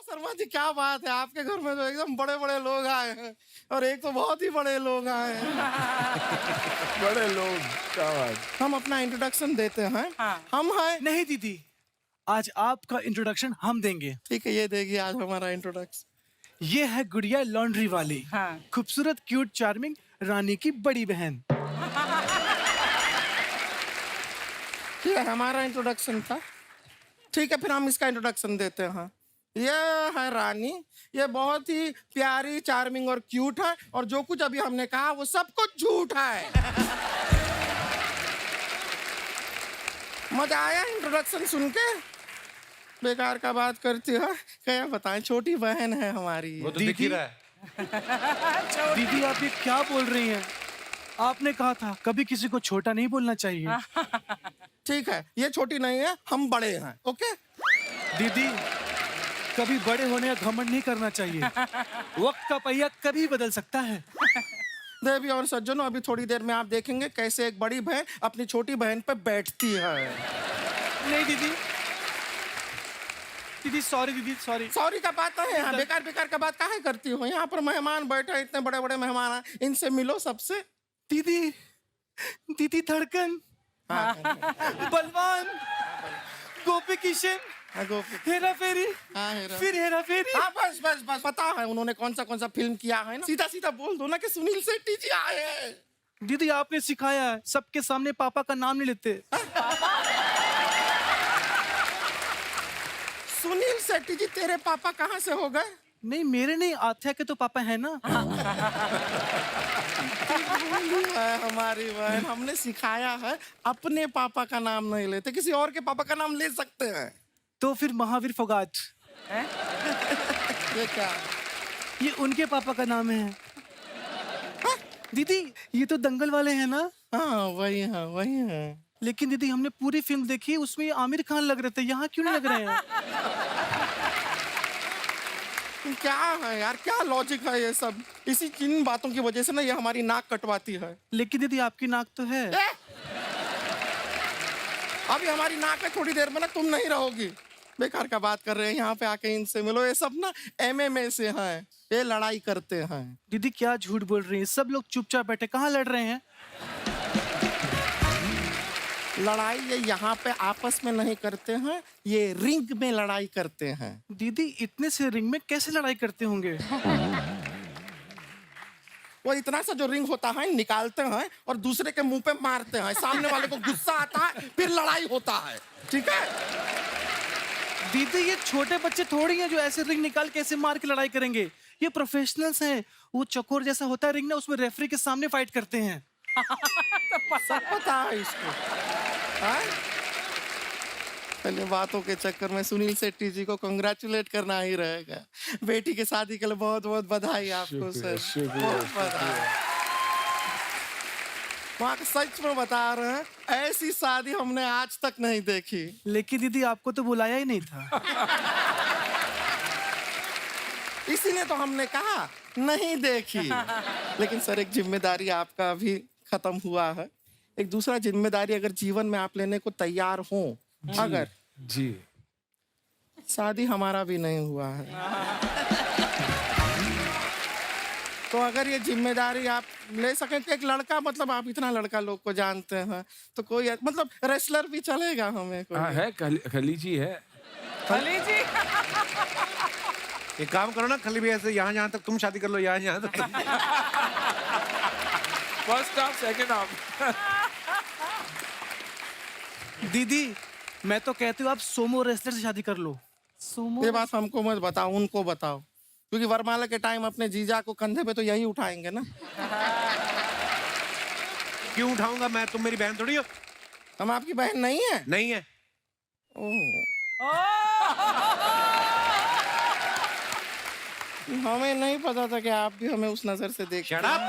शर्मा जी, क्या बात है, आपके घर में तो एकदम बड़े बड़े लोग आए हैं और एक तो बहुत ही बड़े लोग आए हैं। बड़े लोग, क्या बात। हम अपना इंट्रोडक्शन देते हैं। हाँ। हम हैं। नहीं दीदी, आज आपका इंट्रोडक्शन हम देंगे। ठीक है, ये देखिए आज हमारा इंट्रोडक्शन। ये है गुड़िया लॉन्ड्री वाली, हाँ। खूबसूरत क्यूट चार्मिंग रानी की बड़ी बहन। ये हमारा इंट्रोडक्शन था। ठीक है, फिर हम इसका इंट्रोडक्शन देते हैं। ये है रानी, ये बहुत ही प्यारी, चार्मिंग और क्यूट है, और जो कुछ अभी हमने कहा वो सब कुछ झूठ है। मजा आया इंट्रोडक्शन सुन के? बेकार का बात करती है, क्या बताएं, छोटी बहन है हमारी। वो तो दिख ही रहा है। दीदी आप ये क्या बोल रही हैं? आपने कहा था कभी किसी को छोटा नहीं बोलना चाहिए। ठीक है, ये छोटी नहीं है, हम बड़े हैं। ओके दीदी, कभी बड़े होने का घमंड नहीं करना चाहिए। वक्त का पहिया कभी बदल सकता है। देवी और सज्जनों, अभी थोड़ी देर में आप देखेंगे कैसे एक बड़ी बहन अपनी छोटी बहन पे बैठती है। नहीं दीदी, दीदी सॉरी, दीदी सॉरी। सॉरी का बात नहीं है, बेकार बेकार का बात काहे करती हो? यहाँ पर मेहमान बैठे हैं, इतने बड़े बड़े मेहमान हैं, इनसे मिलो सबसे। दीदी, दीदी धड़कन, बलवान, गोपी किशन, हेरा फेरी, फिर हेरा फेरी। हाँ बस बस बस, पता है उन्होंने कौन सा फिल्म किया है ना। सीधा सीधा बोल दो ना कि सुनील शेट्टी जी आए हैं। दीदी आपने सिखाया है, सबके सामने पापा का नाम नहीं लेते। सुनील शेट्टी जी तेरे पापा कहाँ से हो गए? नहीं मेरे नहीं, आथ्या के तो पापा है ना। हमारी बहन, हमने सिखाया है अपने पापा का नाम नहीं लेते, किसी और के पापा का नाम ले सकते हैं। तो फिर महावीर फोगाट, ये क्या? ये उनके पापा का नाम है। दीदी ये तो दंगल वाले हैं ना? हाँ वही है, वही है। लेकिन दीदी हमने पूरी फिल्म देखी, उसमें ये आमिर खान लग रहे थे, यहाँ क्यों नहीं लग रहे हैं? क्या है यार, क्या लॉजिक है ये सब? इसी किन बातों की वजह से ना ये हमारी नाक कटवाती है। लेकिन दीदी आपकी नाक तो है। अभी हमारी नाक है, थोड़ी देर में ना तुम नहीं रहोगी। बेकार का बात कर रहे हैं, यहाँ पे आके इनसे मिलो। ये सब ना MMA से हैं, ये लड़ाई करते हैं। दीदी क्या झूठ बोल रही हैं? सब लोग चुपचाप बैठे, कहाँ लड़ रहे हैं? लड़ाई ये यहाँ पे आपस में नहीं करते हैं, ये रिंग में लड़ाई करते हैं। दीदी इतने से रिंग में कैसे लड़ाई करते होंगे? वो इतना सा जो रिंग होता है निकालते हैं और दूसरे के मुंह पे मारते हैं, सामने वाले को गुस्सा आता है, फिर लड़ाई होता है। ठीक है दीदी ये छोटे बच्चे थोड़ी हैं जो ऐसे रिंग निकाल के ऐसे मार के लड़ाई करेंगे। ये प्रोफेशनल्स हैं। वो चकोर जैसा होता है रिंग ना, उसमें रेफरी के सामने फाइट करते हैं। सब पता है इसको। हाँ? पहले बातों के चक्कर में सुनील शेट्टी जी को कंग्रेचुलेट करना ही रहेगा। बेटी के शादी के लिए बहुत बहुत बधाई आपको सर, बहुत बधाई। वहाँ के सच में बता रहे हैं, ऐसी शादी हमने आज तक नहीं देखी। लेकिन दीदी आपको तो बुलाया ही नहीं था। इसीलिए तो हमने कहा नहीं देखी। लेकिन सर एक जिम्मेदारी आपका भी खत्म हुआ है। एक दूसरा जिम्मेदारी अगर जीवन में आप लेने को तैयार हो, अगर जी, शादी हमारा भी नहीं हुआ है, तो अगर ये जिम्मेदारी आप ले सकें तो एक लड़का, मतलब आप इतना लड़का लोग को जानते हैं, तो कोई मतलब रेसलर भी चलेगा हमें कोई। हाँ है, खलीजी है। खली जी। एक काम करो ना, खली भैया से यहाँ जहाँ तक तुम शादी कर लो, यहाँ तक। First half, second half. दीदी मैं तो कहती हूँ आप सोमो रेसलर से शादी कर लो। सुमो। ये बात हमको मत बताओ, उनको बताओ, क्योंकि वरमाला के टाइम अपने जीजा को कंधे पे तो यही उठाएंगे ना। क्यों उठाऊंगा मैं? तुम मेरी बहन थोड़ी हो। हम आपकी बहन नहीं है? नहीं है। ओह, हमें नहीं पता था कि आप भी हमें उस नजर से देख। Shut up!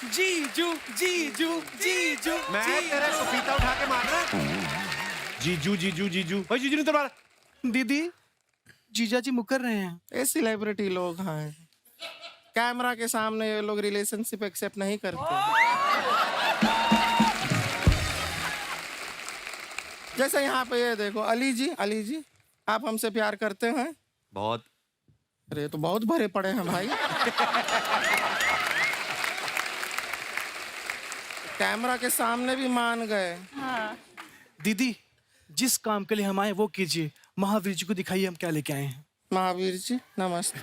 जीजू जीजू जीजू मैं तेरे को पीता उठा के मारना। जीजू जीजू जीजू, भाई जीजू नहीं तो मारा। दीदी जीजा जी मुकर रहे हैं। ये सेलिब्रिटी लोग हैं, कैमरा के सामने ये लोग रिलेशनशिप एक्सेप्ट नहीं करते। जैसे यहाँ पे ये देखो, अली जी आप हमसे प्यार करते हैं? बहुत। अरे ये तो बहुत भरे पड़े हैं भाई। कैमरा के सामने भी मान गए। दीदी, जिस काम के लिए हम आए वो कीजिए। महावीर जी को दिखाइए हम क्या लेके आए हैं। महावीर जी नमस्ते।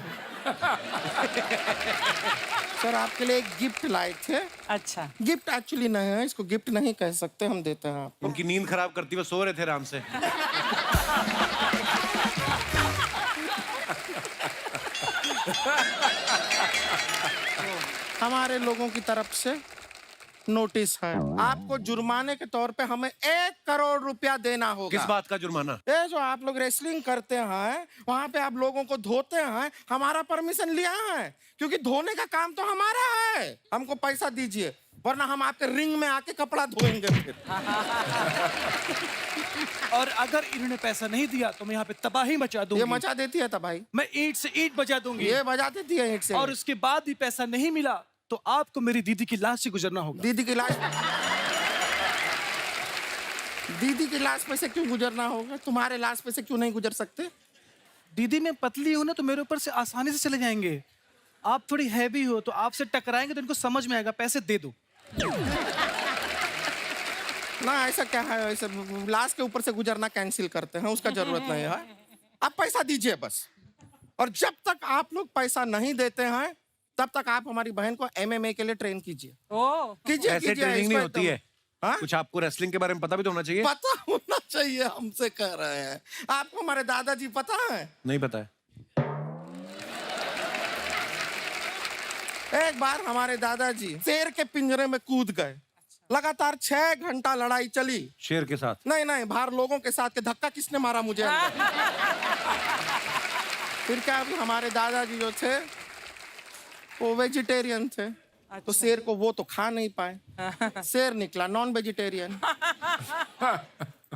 सर आपके लिए एक गिफ्ट लाए थे। अच्छा। गिफ्ट एक्चुअली नहीं है, इसको गिफ्ट नहीं कह सकते, हम देते हैं आपको। उनकी नींद खराब करती हुए सो रहे थे आराम से। हमारे लोगों की तरफ से नोटिस है, आपको जुर्माने के तौर पे हमें 1 करोड़ रुपया देना होगा। किस बात का जुर्माना? ये जो आप लोग रेसलिंग करते हैं, वहाँ पे आप लोगों को धोते हैं, हमारा परमिशन लिया है, क्योंकि धोने का काम तो हमारा है। हमको पैसा दीजिए, वरना हम आपके रिंग में आके कपड़ा धोएंगे फिर। और अगर इन्होंने पैसा नहीं दिया तो मैं यहाँ पे तबाही मचा दूंगी। ये मचा देती है तबाही, मैं ईंट से ईंट बजा दूंगी। ये बजा देती है ईंट से। और उसके बाद भी पैसा नहीं मिला तो आपको मेरी दीदी की लाश से गुजरना होगा। दीदी की लाश, दीदी की लाश पे से क्यों गुजरना होगा? तुम्हारे लाश पे से क्यों नहीं गुजर सकते? दीदी मैं पतली हूं ना तो मेरे ऊपर से आसानी से चले जाएंगे। आप थोड़ी हैवी हो तो आपसे टकराएंगे तो इनको समझ में आएगा। पैसे दे दो। ना ऐसा क्या है, ऐसे लाश के ऊपर से गुजरना कैंसिल करते हैं, उसका जरूरत नहीं है। आप पैसा दीजिए बस। और जब तक आप लोग पैसा नहीं देते हैं तब तक आप हमारी बहन को MMA के लिए ट्रेन कीजिए। ओ, कीजिए ऐसे कीजिए, ट्रेनिंग नहीं इसको होती है। हाँ? कुछ आपको रेसलिंग के बारे में पता भी तो होना चाहिए। पता होना चाहिए, हमसे कह रहे हैं। आपको हमारे दादाजी पता है? नहीं पता है। एक बार हमारे दादाजी शेर के पिंजरे में कूद गए। लगातार 6 घंटा लड़ाई चली। शेर के साथ? नहीं, बाहर लोगों के साथ। के धक्का किसने मारा मुझे अंदर? फिर क्या, अभी हमारे दादाजी जो थे वो वेजिटेरियन थे। तो शेर को वो तो खा नहीं पाए, शेर निकला नॉन वेजिटेरियन।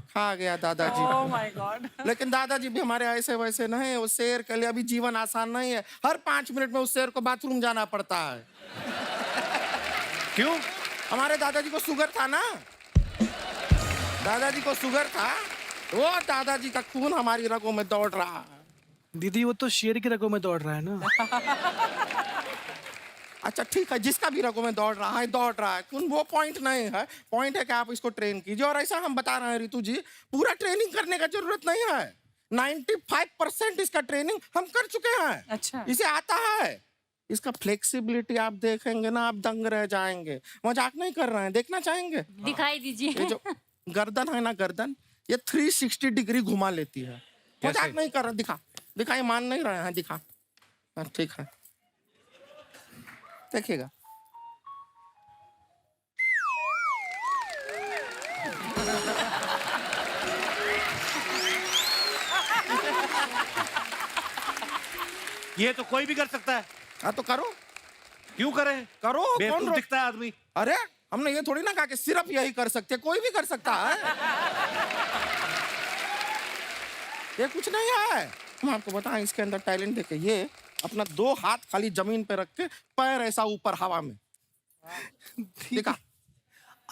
खा गया दादाजी। Oh my God. लेकिन दादाजी भी हमारे ऐसे वैसे नहीं है। वो शेर के लिए अभी जीवन आसान नहीं है। हर 5 मिनट में उस शेर को बाथरूम जाना पड़ता है। क्यों? हमारे दादाजी को शुगर था ना, दादाजी को शुगर था। वो दादाजी का खून हमारी रगों में दौड़ रहा है। दीदी वो तो शेर की रगों में दौड़ रहा है ना। अच्छा ठीक है, जिसका भी रगों में दौड़ रहा है खून, वो पॉइंट नहीं है। पॉइंट है कि आप इसको ट्रेन कीजिए। और ऐसा हम बता रहे हैं रितु जी, पूरा ट्रेनिंग करने का जरूरत नहीं है। 95% इसका ट्रेनिंग हम कर चुके हैं। अच्छा। इसे आता है। इसका फ्लेक्सिबिलिटी आप देखेंगे ना, आप दंग रह जाएंगे। मजाक नहीं कर रहे हैं, देखना चाहेंगे? दिखाई दीजिए। ये जो गर्दन है ना, गर्दन ये 360 डिग्री घुमा लेती है। मजाक नहीं कर रहा, दिखा, ये मान नहीं रहे हैं, दिखा। हाँ ठीक है, देखिएगा। ये तो कोई भी कर सकता है। हाँ तो करो, क्यों करें? करो। कौन बेवकूफ दिखता है आदमी। अरे हमने ये थोड़ी ना कहा कि सिर्फ यही कर सकते, कोई भी कर सकता है। ये कुछ नहीं है। हम आपको बताएं, इसके अंदर टैलेंट देखे। ये अपना 2 हाथ खाली जमीन पे रख के, पैर ऐसा ऊपर हवा में। देखा?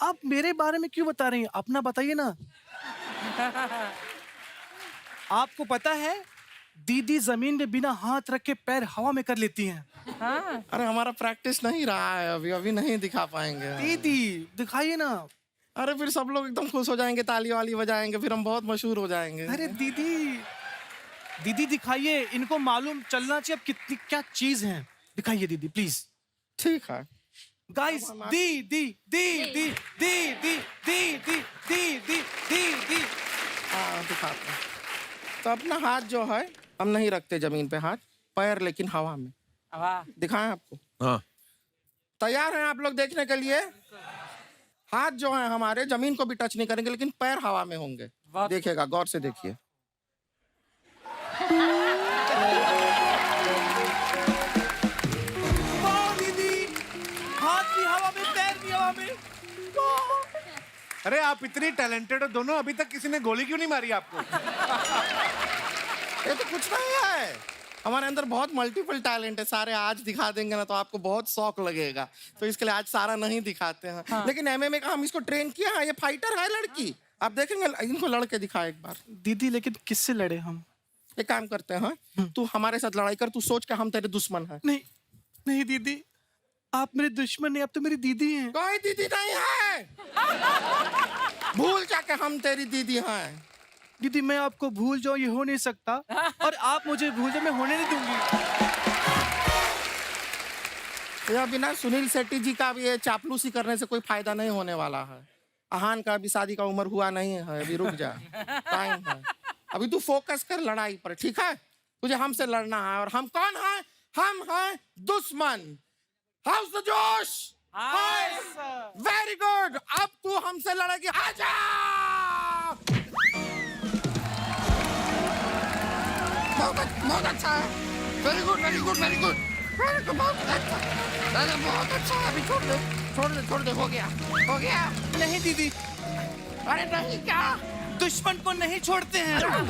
आप मेरे बारे में क्यों बता रही हैं? अपना बताइए ना। आपको पता है दीदी जमीन में बिना हाथ रख के पैर हवा में कर लेती हैं। हाँ। अरे हमारा प्रैक्टिस नहीं रहा है अभी नहीं दिखा पाएंगे। दीदी दिखाइए ना। अरे फिर सब लोग एकदम खुश हो जाएंगे, ताली वाली बजाएंगे, फिर हम बहुत मशहूर हो जाएंगे। अरे दीदी दिखाइए। इनको मालूम चलना चाहिए अब कितनी क्या चीज है। दिखाइए दीदी प्लीज। ठीक है गाइस, दी दी दी दी दी दी दी दी दी दी दी दी। हाँ दिखाते हैं। तो अपना हाथ जो है हम नहीं रखते जमीन पे, हाथ पैर लेकिन हवा में। वाह। दिखाएं आपको? हाँ। तैयार हैं आप लोग देखने के लिए? हाथ जो है हमारे जमीन को भी टच नहीं करेंगे, लेकिन पैर हवा में होंगे। देखिएगा, गौर से देखिए। दीदी, हाथ भी हवा में, पैर भी हवा में। अरे आप इतनी टैलेंटेड हो दोनों, अभी तक किसी ने गोली क्यों नहीं मारी आपको? ये तो कुछ नहीं है, हमारे अंदर बहुत मल्टीपल टैलेंट है। सारे आज दिखा देंगे ना तो आपको बहुत शौक लगेगा, तो इसके लिए आज सारा नहीं दिखाते हैं। हाँ। लेकिन MMA का हम इसको ट्रेन किया है। ये फाइटर है लड़की, आप देखेंगे, इनको लड़के दिखा एक बार। दीदी लेकिन किससे लड़े हम? एक काम करते हैं, तू हमारे साथ लड़ाई कर, तू सोच के हम तेरे दुश्मन हैं। नहीं नहीं दीदी, आप मेरे दुश्मन नहीं, आप तो मेरी दीदी हैं। कोई दीदी नहीं है, भूल जाके हम तेरी दीदी हैं। दीदी मैं आपको भूल जाऊं ये हो नहीं सकता, और आप मुझे भूल जाओ मैं होने नहीं दूंगी। ये अभी ना सुनील शेट्टी जी का भी ये चापलूसी करने से कोई फायदा नहीं होने वाला है। अहान का अभी शादी का उम्र हुआ नहीं है, अभी रुक जा, टाइम है। अभी तू फोकस कर लड़ाई पर, ठीक है? तुझे हमसे लड़ना है, और हम कौन हैं? हम हैं दुश्मन। हाउस द जोश। वेरी गुड, अब तू हमसे लड़ेगी, आजा। बहुत अच्छा है, very good very good very good, बहुत अच्छा, अरे बहुत अच्छा है। अभी छोड़ दे छोड़ दे, हो गया। नहीं दीदी, अरे नहीं क्या? दुश्मन को नहीं छोड़ते हैं। दुश्मन